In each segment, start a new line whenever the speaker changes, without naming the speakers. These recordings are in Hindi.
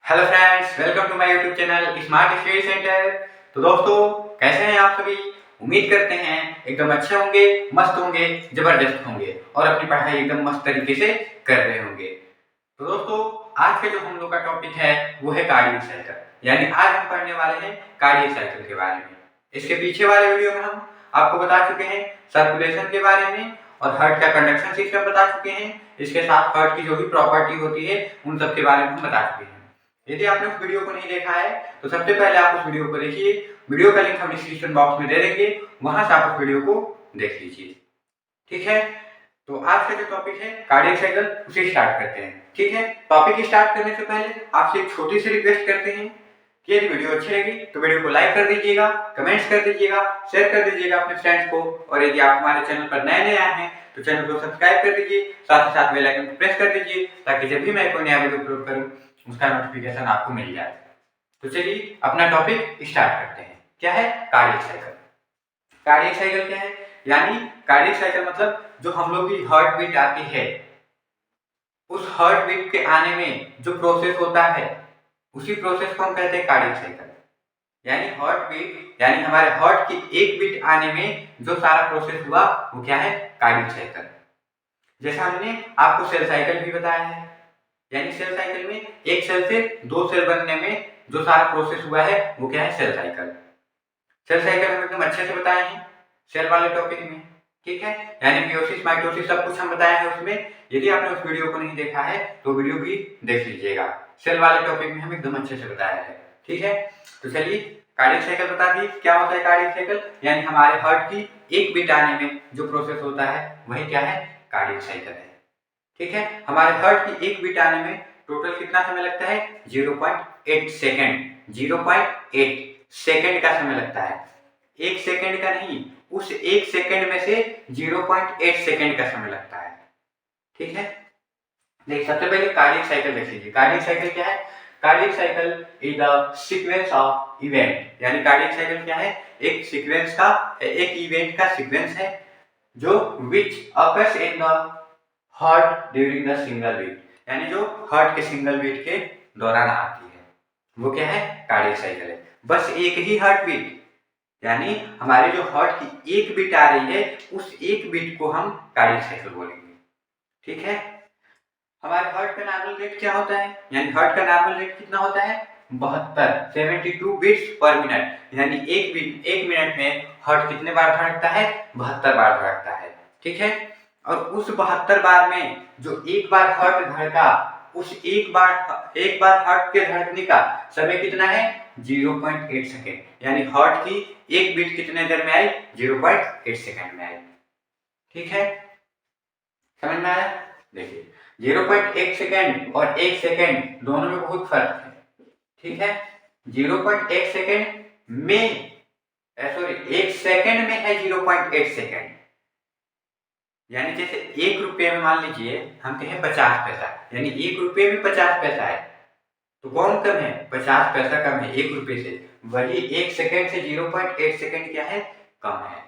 Hello friends, welcome to my YouTube channel smart study centre. तो दोस्तों, कैसे हैं आप सभी? उम्मीद करते हैं एकदम अच्छे होंगे, मस्त होंगे, जबरदस्त होंगे और अपनी पढ़ाई एकदम मस्त तरीके से कर रहे होंगे। तो दोस्तों, आज के जो हम लोग का टॉपिक है वो है कार्डियक साइकिल। यानी आज हम पढ़ने वाले हैं कार्डियक साइकिल के बारे में। इसके पीछे वाले वीडियो में हम आपको बता चुके हैं सर्कुलेशन के बारे में और हार्ट का कंडक्शन सिस्टम बता चुके हैं। इसके साथ हार्ट की जो भी प्रॉपर्टी होती है उन सब के बारे में हम बता चुके हैं। यदि आपने उस वीडियो को नहीं देखा है तो सबसे पहले आप उस वीडियो को देखिए। वीडियो का लिंक हम डिस्क्रिप्शन बॉक्स में दे देंगे, वहां से आप उस वीडियो को देख लीजिए। ठीक है, तो आज का जो टॉपिक है कार्डियक साइकिल, उसे स्टार्ट करते हैं। ठीक है, टॉपिक स्टार्ट करने से पहले आपसे एक छोटी सी रिक्वेस्ट करते हैं कि यदि वीडियो अच्छी लगी तो वीडियो को लाइक कर दीजिएगा, कमेंट्स कर दीजिएगा, शेयर कर दीजिएगा अपने फ्रेंड्स को। और यदि आप हमारे चैनल पर नए नए आए हैं तो चैनल को सब्सक्राइब कर दीजिए, साथ ही साथ बेल आइकन को प्रेस कर दीजिए ताकि जब भी मैं कोई नया वीडियो अपलोड करूं उसका नोटिफिकेशन आपको मिल जाए। तो चलिए अपना टॉपिक स्टार्ट करते हैं। क्या है कार्डियक साइकिल? कार्डियक साइकिल क्या है? यानी कार्डियक साइकिल मतलब जो हम लोग की हार्ट बीट आती है, उस हार्ट बीट के आने में जो प्रोसेस होता है उसी प्रोसेस को हम कहते हैं कार्डियक साइकिल। यानी हार्ट बीट, यानी हमारे हार्ट की एक बीट आने में जो सारा प्रोसेस हुआ वो क्या है? Cardiac cycle. जैसा हमने आपको सेल साइकिल भी बताया है, यानी सेल साइकिल में एक सेल से दो सेल बनने में जो सारा प्रोसेस हुआ है वो क्या है? Cell cycle. सेल साइकिल हम एकदम अच्छे से बताए हैं सेल वाले टॉपिक में। ठीक है, यानी मियोसिस, माइटोसिस सब कुछ हम बताए हैं उसमें। यदि आपने उस वीडियो को नहीं देखा है तो वीडियो भी देख लीजिएगा। सेल वाले टॉपिक में हम एकदम अच्छे से बताया है। ठीक है, तो चलिए कार्डियक साइकिल बता दी। क्या होता है कार्डियक साइकिल? यानी हमारे हार्ट की एक बीट आने में जो प्रोसेस होता है वही क्या है? कार्डियक साइकिल है। ठीक है, हमारे हार्ट की एक बीट आने में टोटल कितना समय लगता है? 0.8 सेकेंड। 0.8 सेकेंड का समय लगता है, एक सेकेंड का नहीं। उस एक सेकेंड में से 0.8 सेकेंड का समय लगता है। ठीक है, देखिए सबसे पहले कार्डियक साइकिल देख लीजिए। कार्डियक साइकिल क्या है? Cardiac cycle is the sequence of event. यानी कार्डियक साइकिल क्या है? एक सीक्वेंस का, एक इवेंट का सीक्वेंस है जो which occurs in the heart during the single beat. यानी जो हार्ट के सिंगल बीट के दौरान आती है वो क्या है? कार्डियक साइकिल है। बस एक ही हार्ट बीट, यानी हमारे जो हार्ट की एक बीट आ रही है उस एक बीट को हम कार्डियक साइकिल बोलेंगे। ठीक है, हमारे हार्ट का नॉर्मल रेट क्या होता है? यानी हार्ट का नॉर्मल रेट कितना होता है? 72 बीट्स पर मिनट। यानी एक मिनट में हार्ट कितने बार धड़कता है? 72 बार धड़कता है। ठीक है, और उस 72 बार में जो एक बार हार्ट धड़का, उस एक बार हार्ट के धड़कने का समय कितना है? 0.8 सेकेंड। यानी हार्ट की एक बीट कितने देर में आई? 0.8 सेकेंड में आई। ठीक है, समझ में आया? देखिए 0.1 सेकेंड और 1 सेकेंड दोनों में बहुत फर्क है। ठीक है, 0.1 सेकेंड में, सॉरी, 1 सेकेंड में है 0.8 सेकेंड। यानी जैसे 1 रुपये में मान लीजिए हम कहें 50 पैसा, यानी 1 रुपये में 50 पैसा है तो कौन कम है? 50 पैसा कम है 1 रुपये से। वही 1 सेकेंड से 0.8 सेकेंड क्या है? कम है।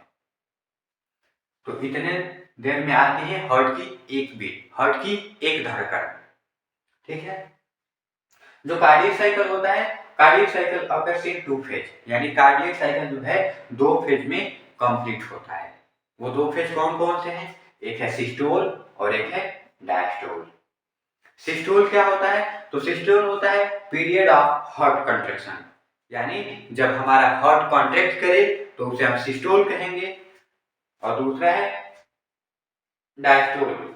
तो इतने देर में आती है हार्ट की एक बीट, हार्ट की एक धड़कन। ठीक है, जो कार्डियक साइकिल होता है, cardiac cycle occurs in two phase. यानी कार्डियक साइकिल जो है दो फेज में कंप्लीट होता है। वो दो फेज कौन कौन से हैं? एक है सिस्टोल और एक है डायस्टोल। सिस्टोल क्या होता है? तो सिस्टोल होता है पीरियड ऑफ हार्ट कंट्रैक्शन। यानी जब हमारा हार्ट कॉन्ट्रैक्ट करे तो उसे हम सिस्टोल कहेंगे। और दूसरा है डायस्टोल।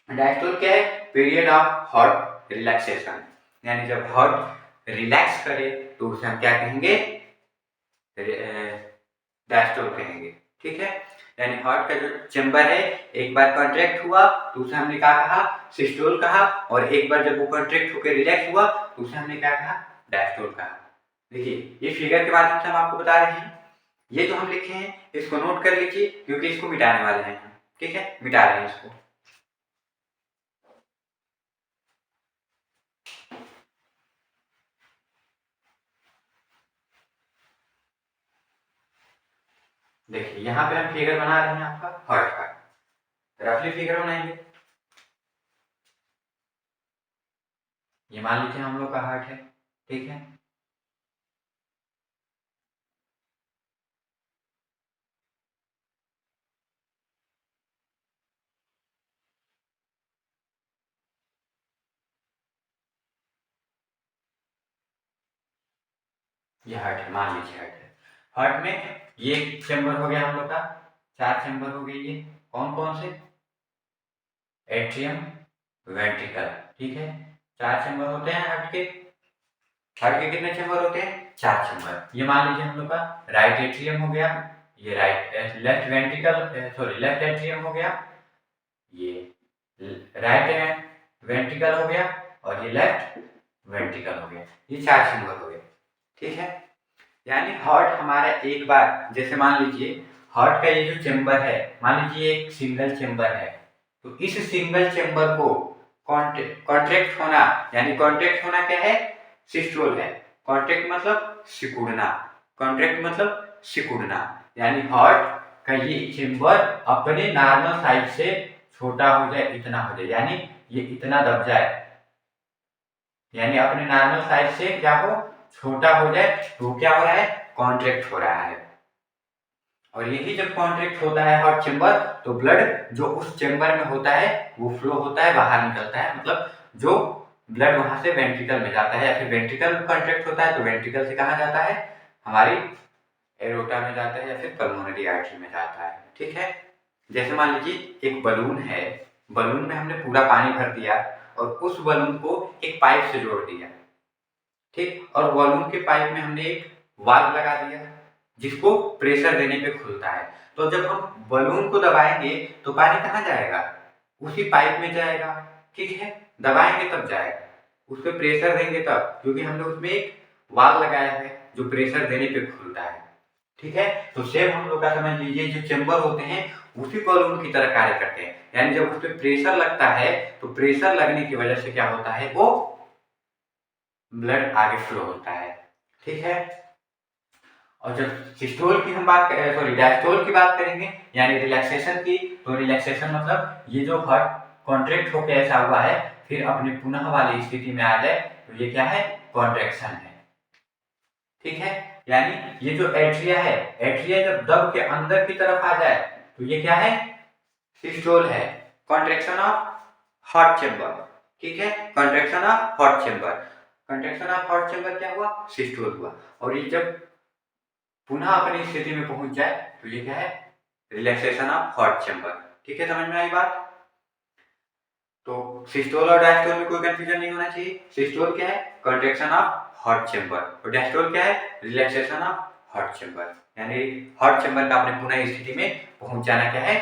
डायस्टोल क्या है? Period of heart relaxation. यानी जब हार्ट रिलैक्स करे तो उसे हम क्या कहेंगे? डायस्टोल कहेंगे। ठीक है, यानी हार्ट का जो चेंबर है एक बार कॉन्ट्रैक्ट हुआ तो उसे हमने क्या कहा? सिस्टोल कहा। और एक बार जब वो कॉन्ट्रैक्ट होकर रिलैक्स हुआ तो उसे हमने क्या कहा? डायस्टोल कहा। देखिए ये फिगर के माध्यम से हम आपको बता रहे हैं। ये जो हम लिखे हैं इसको नोट कर लीजिए क्योंकि इसको मिटाने वाले हैं हम। ठीक है, मिटा रहे हैं इसको। देखिए यहाँ पे हम फिगर बना रहे हैं आपका हार्ट का। रफली फिगर बनाएंगे। ये मान लीजिए हम लोग का हार्ट है, ठीक है। ये हार्ट है, मान लीजिए हार्ट है। हार्ट में ये चेम्बर हो गया हम लोग का, 4 चेम्बर हो गए ये। कौन कौन से? एट्रियम, वेंट्रिकल, ठीक है। 4 चेम्बर होते हैं हार्ट के। हार्ट के कितने चेम्बर होते हैं? 4 चेम्बर। ये मान लीजिए हम लोग का राइट एट्रियम हो गया, ये left ventricle, sorry left atrium हो गया, ये राइट वेंट्रिकल हो गया, और ये लेफ्ट वेंट्रिकल हो गया। ये 4 चेम्बर हो गए, ठीक है। यानी हार्ट हमारा एक बार, जैसे मान लीजिए हार्ट का ये जो चेम्बर है, मान लीजिए एक सिंगल चेम्बर है, तो इस सिंगल चेम्बर को कॉन्ट्रैक्ट होना, यानी कॉन्ट्रैक्ट होना क्या है? सिस्टोल है। कॉन्ट्रैक्ट मतलब सिकुड़ना, कॉन्ट्रैक्ट मतलब सिकुड़ना। यानी हार्ट का ये चेम्बर अपने नॉर्मल साइज से छोटा हो जाए, इतना हो जाए, यानी ये इतना दब जाए, यानी अपने नॉर्मल साइज से क्या हो? छोटा हो जाए। तो क्या हो रहा है? कॉन्ट्रैक्ट हो रहा है। और यही जब कॉन्ट्रैक्ट होता है हार्ट चेम्बर, तो ब्लड जो उस चेम्बर में होता है वो फ्लो होता है, बाहर निकलता है। मतलब जो ब्लड वहां से वेंट्रिकल में जाता है, या फिर वेंट्रिकल कॉन्ट्रैक्ट होता है तो वेंट्रिकल से कहाँ जाता है? हमारी एरोटा में जाता है, या फिर पल्मोनरी आर्टरी में जाता है, ठीक है। जैसे मान लीजिए एक बलून है, बलून में हमने पूरा पानी भर दिया और उस बलून को एक पाइप से जोड़ दिया, ठीक। और बलून के पाइप में हमने एक वाल्व लगा दिया जिसको प्रेशर देने पे खुलता है। तो जब हम बलून को दबाएंगे तो पानी कहाँ जाएगा? उसी पाइप में जाएगा, ठीक है। दबाएंगे तब जाएगा, उस पर प्रेशर देंगे तब, क्योंकि हमने उसमें एक वाल्व लगाया है जो प्रेशर देने पे खुलता है, ठीक है। तो सेम हम लोग का समझ लीजिए जो चेम्बर होते हैं उसी बलून की तरह कार्य करते हैं। यानी जब उस पर प्रेशर लगता है तो प्रेशर लगने की वजह से क्या होता है? वो ब्लड आगे फ्लो होता है, ठीक है। और जब सिस्टोल की हम बात करें, सॉरी डायस्टोल की बात करेंगे, यानी रिलैक्सेशन की, तो रिलैक्सेशन मतलब ये जो हार्ट कॉन्ट्रैक्ट होकर ऐसा हुआ है फिर अपनी पुनः वाली स्थिति में आ जाए, तो ये क्या है? कॉन्ट्रैक्शन है, ठीक है। यानी ये जो एट्रिया है, एट्रिया जब दब के अंदर की तरफ आ जाए तो ये क्या है? सिस्टोल है, कॉन्ट्रैक्शन ऑफ हार्ट चेम्बर, ठीक है। Contraction of heart chamber, contraction of heart chamber क्या हुआ? सिस्टोल हुआ। और ये जब पुनः अपनी स्थिति में पहुंच जाए तो ये क्या है? रिलैक्सेशन ऑफ हार्ट चेम्बर, ठीक है। समझ में आई बात? तो सिस्टोल और डायस्टोल में कोई कंफ्यूजन नहीं होना चाहिए। सिस्टोल क्या है? कॉन्ट्रैक्शन ऑफ हार्ट चेम्बर, और डायस्टोल क्या है? रिलैक्सेशन ऑफ हार्ट चेम्बर, यानी हार्ट चेम्बर का अपने पुनः स्थिति में पहुंच जाना क्या है?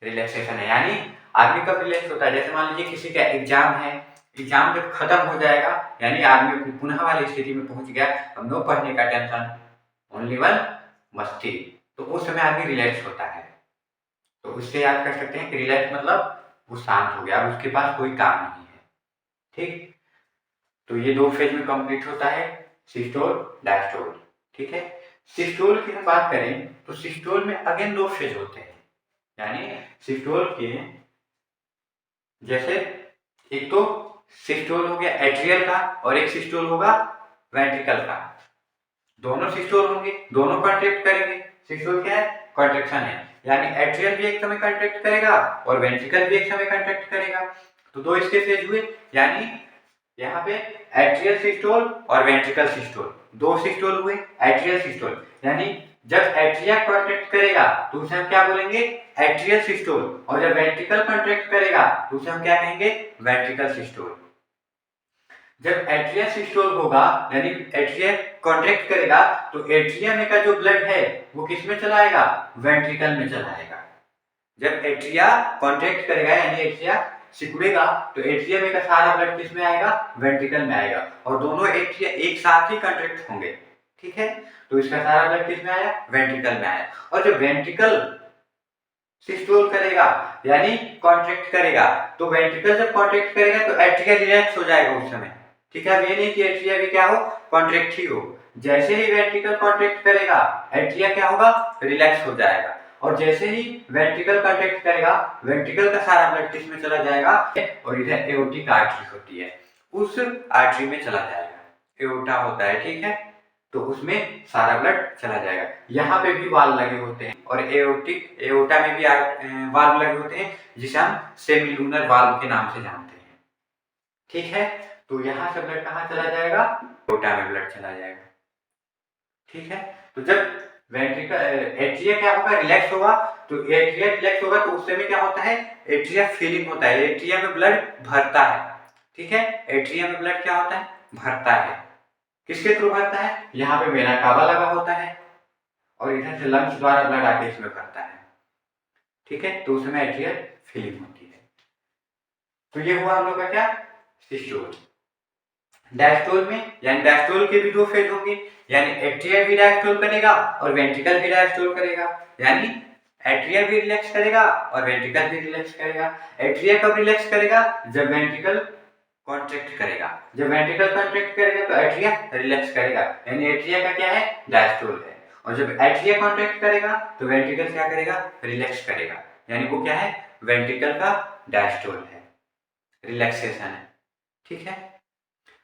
रिलैक्सेशन है। यानी आदमी कब रिलैक्स होता है? जैसे मान लीजिए किसी का एग्जाम है, एग्जाम जब खत्म हो जाएगा, यानी आदमी अपनी पुनः वाली स्थिति में पहुंच गया, अब नो पढ़ने का टेंशन, ओनली वन मस्ती, तो उस समय आदमी रिलैक्स होता है। तो उससे याद कर सकते हैं कि रिलैक्स मतलब वो शांत हो गया, अब उसके पास कोई काम नहीं है, ठीक। तो ये 2 फेज में कंप्लीट होता है, सिस्टोल डायस्टोल, ठीक है। सिस्टोल की हम बात करें तो सिस्टोल में अगेन 2 फेज होते हैं। यानी सिस्टोल के जैसे एक तो सिस्टोल हो गया एट्रियल का, और एक सिस्टोल होगा वेंट्रिकल का। दोनों सिस्टोल होंगे, दोनों कॉन्ट्रैक्ट करेंगे। सिस्टोल क्या है? कॉन्ट्रैक्शन है। यानी एट्रियल भी एक समय कॉन्ट्रैक्ट करेगा और वेंट्रिकल भी एक समय कॉन्ट्रैक्ट करेगा। तो 2 इसके फेज हुए, यानी यहाँ पे एट्रियल सिस्टोल और वेंट्रिकल सिस्टोल, 2 सिस्टोल हुए। एट्रियल सिस्टोल यानी जब एट्रिया कॉन्ट्रैक्ट करेगा तो उसे हम क्या बोलेंगे? एट्रियल सिस्टोल, और जब वेंट्रिकल कॉन्ट्रैक्ट करेगा तो उसे हम क्या कहेंगे? Ventricle systole. जब एट्रिया सिस्टोल होगा, यानी एट्रिया कॉन्ट्रैक्ट करेगा, तो एट्रिया में का जो ब्लड है वो किस में चलाएगा? वेंट्रिकल में चलाएगा। जब एट्रिया कॉन्ट्रैक्ट करेगा, यानी एट्रिया सिकुड़ेगा, तो एट्रिया में का सारा ब्लड किस में आएगा? वेंट्रिकल में आएगा, और दोनों एट्रिया एक साथ ही कॉन्ट्रैक्ट होंगे, ठीक है। तो इसका सारा ब्लड किस में आया? वेंट्रिकल में आया। और जब वेंट्रिकल सिस्टोल करेगा यानी कॉन्ट्रैक्ट करेगा, तो वेंट्रिकल जब कॉन्ट्रैक्ट करेगा तो एट्रिया रिलैक्स हो जाएगा उस समय, ठीक है। अब ये नहीं कि एट्रिया भी क्या हो? कॉन्ट्रैक्ट ही हो। जैसे ही वेंट्रिकल कॉन्ट्रैक्ट करेगा एट्रिया क्या होगा? रिलैक्स हो जाएगा। और जैसे ही वेंट्रिकल कॉन्ट्रैक्ट करेगा, वेंट्रिकल का सारा ब्लड किस में चला जाएगा, और इधर एओर्टिक आर्टरी होती है, उस आर्टरी में चला जाएगा। एओर्टा होता है, ठीक है, तो उसमें सारा ब्लड चला जाएगा। यहाँ पे भी वाल्व लगे होते हैं, और एओर्टा में भी वाल्व लगे होते हैं, जिसे हम सेमिलूनर वाल्व के नाम से जानते हैं, ठीक है। तो यहाँ से ब्लड कहाँ चला जाएगा, एओर्टा में ब्लड चला जाएगा, ठीक है। तो जब वेंट्रिकल एट्रिया क्या होगा, रिलैक्स होगा, तो एट्रिया रिलैक्स होगा तो उस समय क्या होता है, एट्रिया फिलिंग होता है, एट्रिया में ब्लड भरता है, ठीक है। एट्रिया में ब्लड क्या होता है, भरता है। किसके थ्रू भरता है, यहाँ पे वेना कावा लगा होता है, और इधर से लंग्स द्वारा ब्लड आके इसमें भरता है, ठीक है। तो उस समय एट्रियल फिलिंग होती है। तो ये हुआ हम लोग का क्या, सिस्टोल। डायस्टोल में, यानी डायस्टोल के भी दो फेज होंगे, यानी एट्रिया भी डायस्टोल करेगा और वेंट्रिकल भी डायस्टोल करेगा, यानी एट्रिया भी रिलैक्स करेगा और वेंट्रिकल भी रिलैक्स करेगा। एट्रिया कब रिलैक्स करेगा, जब वेंट्रिकल कॉन्ट्रैक्ट करेगा, जब वेंट्रिकल कॉन्ट्रैक्ट करेगा तो एट्रिया रिलैक्स करेगा, यानी एट्रिया का क्या है, डायस्टोल है। और जब एट्रिया कॉन्ट्रैक्ट करेगा तो वेंट्रिकल क्या करेगा, रिलैक्स करेगा, यानी वो क्या है, वेंट्रिकल का डायस्टोल है, रिलैक्सेशन है, ठीक है।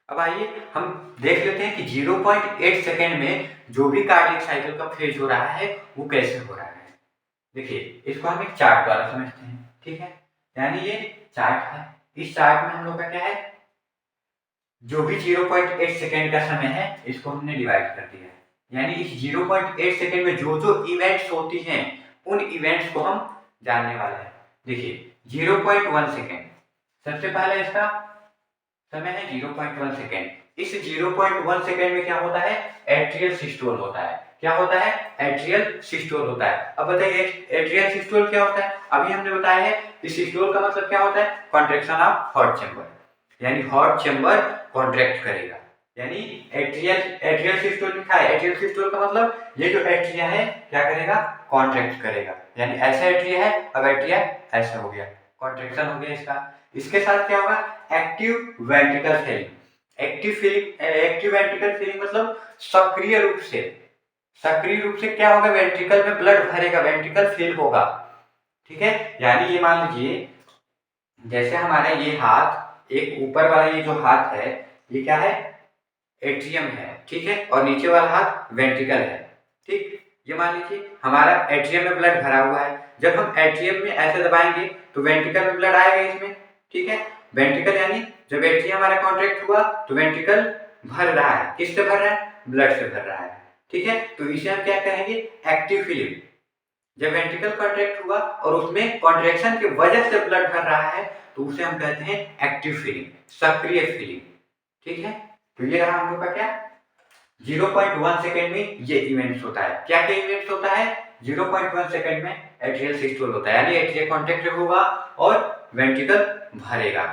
अब आइए हम देख लेते हैं कि 0.8 सेकेंड में जो भी कार्डियक साइकिल का फेज हो रहा है वो कैसे हो रहा है। देखिए, इसको हम एक चार्ट द्वारा समझते हैं, ठीक है। यानी ये चार्ट है, इस चार्ट में हम लोग का क्या है, जो भी 0.8 सेकेंड का समय है इसको हमने डिवाइड कर दिया है, यानी इस 0.8 सेकेंड में जो जो इवेंट्स होती हैं उन इवेंट्स को हम जानने वाले हैं। देखिए 0.1 सेकेंड, सबसे पहले इसका समय है 0.1 सेकेंड। इस 0.1 सेकेंड में क्या होता है, एट्रियल सिस्टोल होता है। क्या होता है, एट्रियल सिस्टोल होता है। अब बताइए एट्रियल सिस्टोल क्या होता है, अभी हमने बताया है कि सिस्टोल का मतलब क्या होता है, कॉन्ट्रैक्शन ऑफ हार्ट चैम्बर, यानी हार्ट चैम्बर कॉन्ट्रैक्ट करेगा, यानी एट्रियल सिस्टोल लिखा है। एट्रियल सिस्टोल का मतलब ये जो एट्रिया है क्या करेगा, कॉन्ट्रैक्ट करेगा, यानी ऐसा एट्रिया है, अब एट्रिया ऐसा हो गया, कॉन्ट्रैक्शन हो गया इसका। इसके साथ क्या होगा, active ventricle filling. Active ventricle filling मतलब सक्रिय रूप से क्या होगा, वेंट्रिकल में ब्लड भरेगा, वेंट्रिकल फिल होगा, ठीक है। यानी ये मान लीजिए जैसे हमारा ये हाथ, एक ऊपर वाला ये जो हाथ है ये क्या है, एट्रियम है, ठीक है, और नीचे वाला हाथ वेंट्रिकल है, ठीक। ये मान लीजिए हमारा एट्रियम में ब्लड भरा हुआ है, जब हम एट्रियम में ऐसे दबाएंगे तो वेंट्रिकल में ब्लड आएगा इसमें, ठीक है। वेंट्रिकल यानी जब एट्रियम हमारा कॉन्ट्रैक्ट हुआ तो वेंट्रिकल भर रहा है, किससे भर रहा है, ब्लड से भर रहा है, ठीक है। तो इसे हम क्या कहेंगे, एक्टिव फिलिंग। जब वेंट्रिकल कॉन्ट्रैक्ट हुआ और उसमें कॉन्ट्रैक्शन की वजह से ब्लड भर रहा है तो उसे हम कहते हैं एक्टिव फिलिंग, सक्रिय फिलिंग, ठीक है। तो ये रहा हम लोग का क्या, 0.1 सेकेंड में ये इवेंट्स होता है। क्या क्या इवेंट्स होता है, 0.1 सेकेंड में एट्रियल सिस्टोल होता है, यानी एट्रिया कॉन्ट्रैक्ट होगा और वेंट्रिकल भरेगा,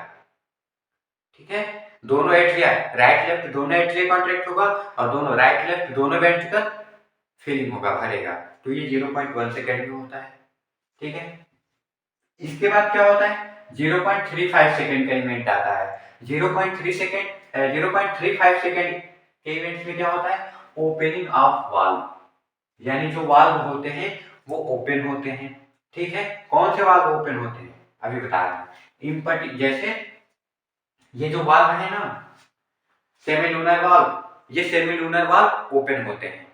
ठीक है। दोनों एट्रिया राइट लेफ्ट दोनों एट्रिया कॉन्ट्रैक्ट होगा और दोनों राइट लेफ्ट दोनों वेंट्रिकल फिलिंग होगा, भरेगा। तो ये 0.1 सेकेंड में होता है, ठीक है। इसके बाद क्या होता है, 0.35 सेकेंड का इवेंट आता है। 0.35 सेकेंड के इवेंट्स में क्या होता है, ओपनिंग ऑफ वाल्व, यानी जो वाल्व होते हैं वो ओपन होते हैं, ठीक है। कौन से वाल्व ओपन होते हैं अभी बता रहे हैं। जैसे ये जो वाल्व है ना, सेमिलूनर वाल्व, ये सेमिलूनर वाल्व ओपन होते हैं।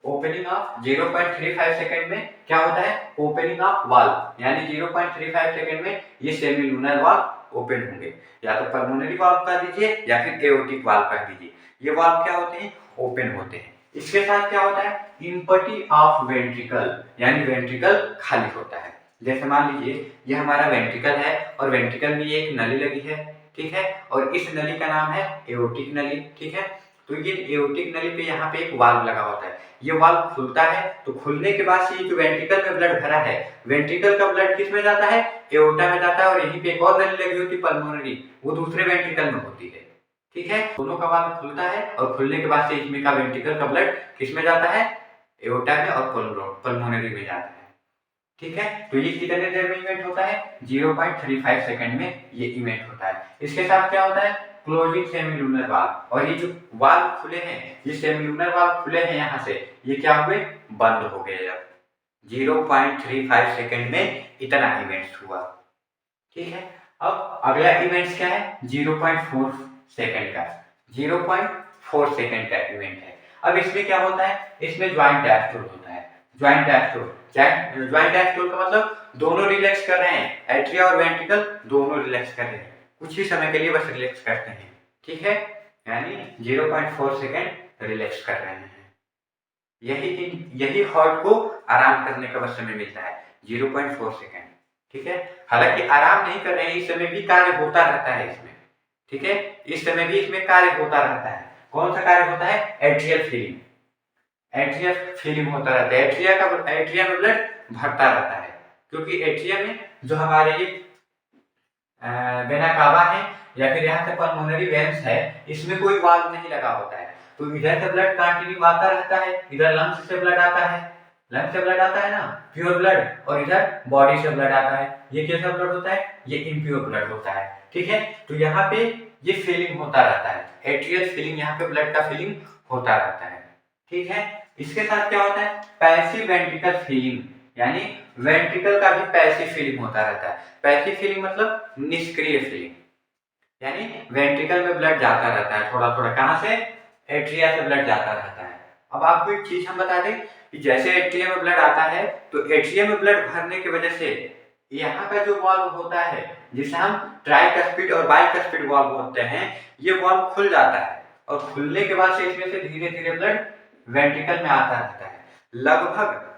ओपनिंग ऑफ 0.35 सेकेंड में क्या होता है, ओपनिंग ऑफ वाल्व, यानी 0.35 सेकेंड में ये सेमिलूनर वाल्व ओपन होंगे, या तो पल्मोनरी वाल्व कर दीजिए या फिर एओर्टिक वाल्व कर दीजिए, ये वाल्व क्या होते हैं, ओपन होते हैं। इसके साथ क्या होता है, इंपटी ऑफ वेंट्रिकल, यानी वेंट्रिकल खाली होता है। जैसे मान लीजिए ये हमारा वेंट्रिकल है और वेंट्रिकल में ये एक नली लगी है, ठीक है, और इस नली का नाम है एओर्टिक नली, ठीक है। तो ये एओर्टिक नली पे यहाँ पे एक वाल्व लगा होता है, ये वाल्व खुलता है तो खुलने के बाद से ये जो वेंट्रिकल में ब्लड भरा है, वेंट्रिकल का ब्लड किस में जाता है, एओर्टा में जाता है, और यहीं पे एक और नली लगी होती है पल्मोनरी, वो दूसरे वेंट्रिकल में होती है, ठीक है। दोनों का वाल्व खुलता है और खुलने के बाद से इसमें का वेंट्रिकल का ब्लड किस में जाता है, एओर्टा में और पल्मोनरी में जाता है, ठीक है। तो ये कितने देर में इवेंट होता है, 0.35 सेकेंड में ये इवेंट होता है। इसके साथ क्या होता है, क्लोजिंग सेमिलूनर वाल्व, और ये जो वाल्व खुले हैं, ये सेमिलूनर वाल्व खुले हैं यहाँ से, ये क्या हुए, बंद हो गए अब, 0.35 सेकंड में इतना इवेंट्स हुआ। ठीक है, अब अगला इवेंट्स क्या है, 0.4 सेकंड का, 0.4 सेकंड का इवेंट है। अब इसमें क्या होता है, इसमें ज्वाइंट डायस्टोल होता है। ज्वाइंट डायस्टोल का मतलब दोनों रिलैक्स कर रहे हैं, एट्रिया और वेंट्रिकल दोनों रिलैक्स कर रहे हैं, कुछ ही समय के लिए बस रिलैक्स करते हैं। ठीक है, यानी 0.4 सेकंड रिलैक्स कर रहे हैं। यही हार्ट को आराम करने का बस समय मिलता है, 0.4 सेकंड। ठीक है, हालांकि आराम नहीं कर रहे हैं, इस समय भी कार्य होता रहता है इसमें। ठीक है, इस समय भी इसमें कार्य होता रहता है। कौन सा कार्य होता है, एट्रियल फीलिंग होता रहता है। एट्रिया में ब्लड भरता रहता है, क्योंकि एट्रिया में जो हमारे ये वेना कावा है या फिर यहाँ से पल्मोनरी वेन्स है, इसमें कोई वाल्व नहीं लगा होता है, तो इधर से ब्लड कंटिन्यू आता रहता है, इधर लंग्स से ब्लड आता है, लंग्स से ब्लड आता है ना, प्योर ब्लड, और इधर बॉडी से ब्लड आता है। ये कैसा ब्लड होता है, ये इम्प्योर ब्लड होता है। ठीक है, तो यहाँ पे ये फीलिंग होता रहता है, एट्रियल फीलिंग, यहाँ पे ब्लड का फीलिंग होता रहता है। ठीक है, इसके साथ क्या होता है, पैसिव वेंट्रिकल फीलिंग, यानी वेंट्रिकल का भी पैसिव फीलिंग होता रहता है। पैसिव फीलिंग मतलब निष्क्रिय फीलिंग, यानी वेंट्रिकल में ब्लड जाता रहता है थोड़ा थोड़ा, कहाँ से, एट्रिया से ब्लड जाता रहता है। अब आपको एक चीज हम बता दें कि जैसे एट्रिया में ब्लड आता है, तो एट्रिया में ब्लड भरने की वजह से यहाँ का जो वाल्व होता है, जिसे हम ट्राइकस्पिड और बाइकस्पिड वाल्व होते हैं, ये वाल्व खुल जाता है, और खुलने के बाद से इसमें से धीरे धीरे ब्लड वेंट्रिकल में आता रहता है। लगभग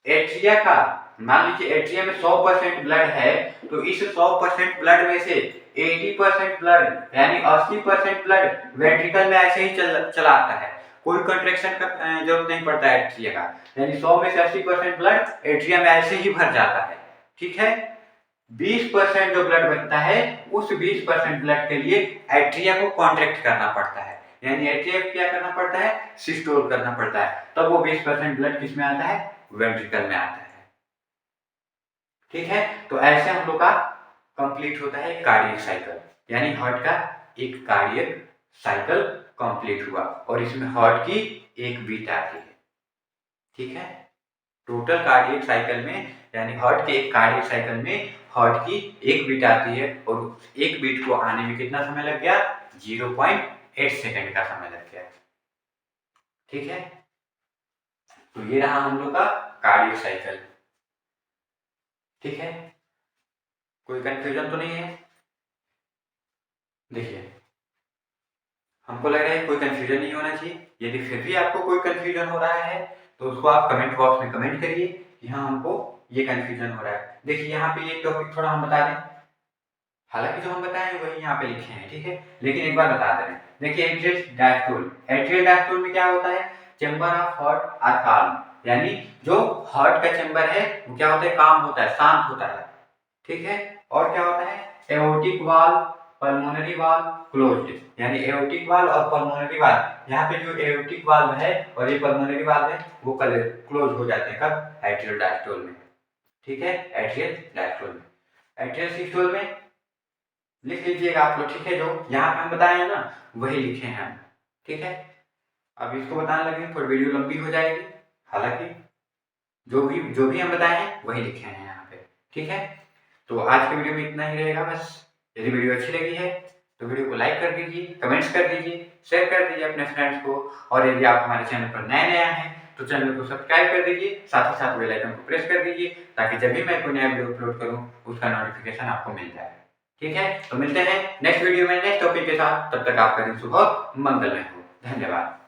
एट्रिया का, मान लीजिए एट्रिया में 100% ब्लड है, तो इस 100% ब्लड में से 80% ब्लड, यानी 80% ब्लड वेंट्रिकल में ऐसे ही चला आता है, कोई कंट्रैक्शन का जरूरत नहीं पड़ता है एट्रिया का, यानी 100 में से 80% ब्लड एट्रिया में ऐसे ही भर जाता है। ठीक है, 20% जो ब्लड बनता है, उस 20% ब्लड के लिए एट्रिया को कॉन्ट्रैक्ट करना पड़ता है, यानी एट्रिया को क्या करना पड़ता है, सिस्टोल करना पड़ता है, तब वो 20% ब्लड किस में आता है, वेंट्रिकल में आता है। ठीक है, तो ऐसे हम लोग का कंप्लीट होता है कार्डियक साइकिल, यानी हार्ट का एक कार्डियक साइकिल कंप्लीट हुआ, और इसमें हार्ट की एक बीट आती है। ठीक है, टोटल कार्डियक साइकिल में, यानी हार्ट के एक कार्डियक साइकिल में हार्ट की एक बीट आती है, और एक बीट को आने में कितना समय लग गया, 0.8 सेकंड का समय लग गया। ठीक है, तो ये रहा हम लोग का कार्डियक साइकिल। ठीक है, कोई कंफ्यूजन तो नहीं है? देखिए, हमको लग रहा है कोई कंफ्यूजन नहीं होना चाहिए। यदि फिर भी आपको कोई कंफ्यूजन हो रहा है, तो उसको आप कमेंट बॉक्स में कमेंट करिए कि हाँ हमको ये कंफ्यूजन हो रहा है। देखिए, यहाँ पे ये टॉपिक थोड़ा हम बता दें, हालांकि जो हम बताएं वही यहाँ पे लिखे हैं। ठीक है, लेकिन एक बार बता दें, देखिए एट्रियल डायस्टोल में क्या होता है, chamber of heart are calm, यानी जो हार्ट का चेंबर है वो क्या होता है, काम होता है, शांत होता है। ठीक है, और क्या होता है, aortic valve, pulmonary valve closed, यानी एओर्टिक वाल्व और पल्मोनरी वाल्व, यहाँ पे जो एओर्टिक वाल्व है और ये पल्मोनरी वाल्व है वो क्लोज हो जाते हैं, कब, एट्रियल डायस्टोल में। ठीक है, एट्रियल डायस्टोल में। एट्रियल सिस्टोल में लिख लीजिएगा आप लोग। ठीक है, जो यहाँ पे हम बताए हैं ना वही लिखे हैं हम। ठीक है, अब इसको बताने लगे तो वीडियो लंबी हो जाएगी, हालांकि जो भी हम बताए हैं वही लिखे हैं यहाँ पे। ठीक है, तो आज के वीडियो में इतना ही रहेगा बस। यदि वीडियो अच्छी लगी है तो वीडियो को लाइक कर दीजिए, कमेंट्स कर दीजिए, शेयर कर दीजिए अपने फ्रेंड्स को, और यदि आप हमारे चैनल पर नया हैं तो चैनल को सब्सक्राइब कर दीजिए, साथ ही साथ बेल आइकन को प्रेस कर दीजिए, ताकि जब भी मैं कोई नया वीडियो अपलोड करूँ उसका नोटिफिकेशन आपको मिल जाए। ठीक है, तो मिलते हैं नेक्स्ट वीडियो में नेक्स्ट टॉपिक के साथ, तब तक आपका दिन शुभ और मंगलमय हो। धन्यवाद।